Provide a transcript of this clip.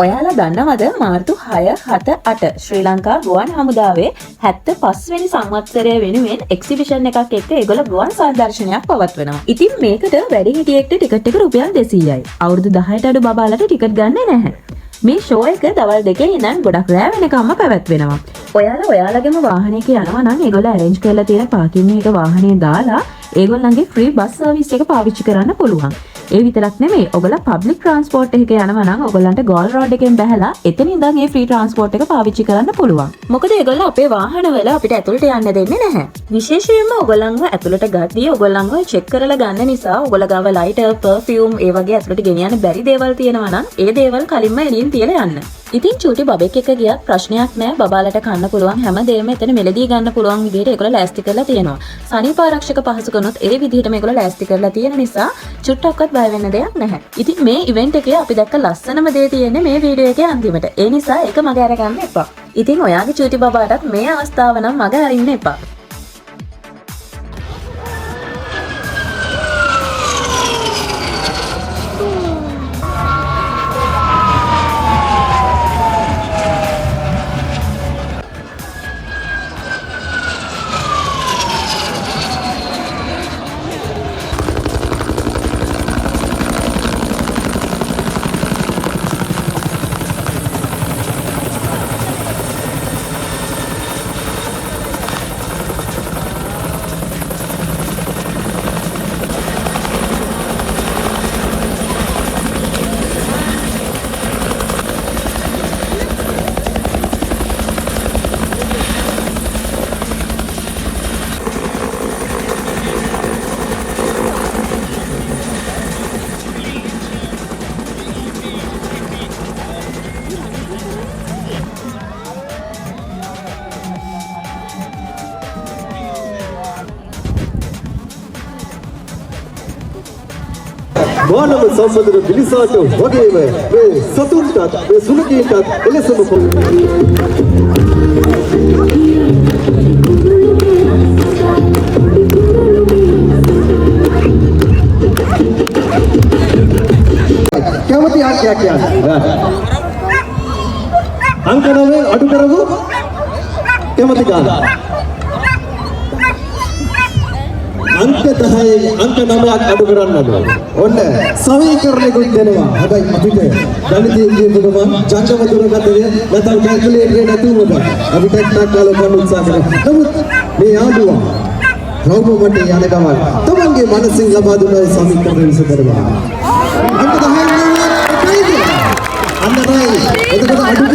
ඔයාලා දන්නවද මාර්තු 6, 7, 8 ශ්‍රී ලංකා ගුවන් හමුදාවේ 75 වෙනි සංවත්සරය වෙනුවෙන් එක්සිබිෂන් එකක් එක්ක ඒගොල්ලෝ ගුවන් සංදර්ශනයක් පවත්වනවා. ඉතින් මේකට වැඩිහිටියෙක්ට ටිකට් එක රුපියල් 200යි. අවුරුදු 10ට අඩු බබාලට ටිකට් ගන්නෙ නැහැ. මේ ෂෝ එක දවල් 2 ඉඳන් ගොඩක් රෑ වෙනකම්ම පැවැත්වෙනවා. ඔයාලා ඔයාලගේම වාහනයක යනවා නම් ඒගොල්ලෝ arrange කරලා තියෙන පාකින් එක වාහනේ දාලා ඒගොල්ලන්ගේ free bus service එක පාවිච්චි කරන්න පුළුවන්. ඒ විතරක් නෙමෙයි ඔයගොල්ලෝ public transport එකක යනවා නම් ඔයගොල්ලන්ට goal road එකෙන් බැහැලා එතන ඉඳන් මේ free transport එක පාවිච්චි කරන්න පුළුවන්. මොකද ඒගොල්ලෝ අපේ වාහනවල අපිට ඇතුළට යන්න දෙන්නේ නැහැ. විශේෂයෙන්ම ඔයගොල්ලන්ව ඇතුළට ගද්දී ඔයගොල්ලන්ව check කරලා ගන්න නිසා ඔයගොල්ලෝ ගාව lighter, perfume ඒ වගේ ඇතුළට ගෙනියන්න බැරි දේවල් තියෙනවා නම් ඒ දේවල් කලින්ම එළියෙන් තියලා යන්න. ඉතින් චූටි බබෙක් එක්ක ගියත් ප්‍රශ්නයක් නැහැ. බබාලට කන්න පුළුවන් හැමදේම එතන මෙලදී ගන්න පුළුවන් විදිහට ඒගොල්ලෝ ලෑස්ති කරලා තියෙනවා. සනීප ආරක්ෂක පහසුකම්ත් ඒ විදිහට මේගොල්ලෝ ලෑස්ති කරලා තියෙන නිසා චුට්ටක්වත් බය වෙන්න දෙයක් නැහැ. ඉතින් මේ ඉවෙන්ට් එකේ අපි දැක්ක ලස්සනම දේ තියෙන්නේ මේ වීඩියෝ එකේ අන්තිමට. ඒ නිසා ඒක මග අරගන්න එපා. ඉතින් ඔයාගේ චූටි බබාටත් මේ අවස්ථාව නම් මග අරින්න එපා. මානව සම්බන්ධ පිළිසාට වගේම මේ සතුන්ටත් මේ සුනකීන්ටත් එලෙසම කැමති ආඥා කියන්නේ අංක 9 අඩු කරමු කැමති ගාන अंक 10 अंक 9ක් අඩු කරන්න ඕන. ඔන්න සමීකරණයකුත් දෙනවා. හැබැයි අපිට ගණිතයේ කියපුවම ජංගම දුරකථනය නැත්නම් කැල්කියුලේටර් එක නැතුවම අපි ටෙක්ටක් ගාලා කරන්න උත්සාහ කරනවා. නමුත් මේ ආඩුව රවුමකට යන ගමන් තමන්ගේ මනසින් ලබා දුන්න සමීකරණ විසඳනවා. अंक 10 අන්න 9. එතකොට අඩු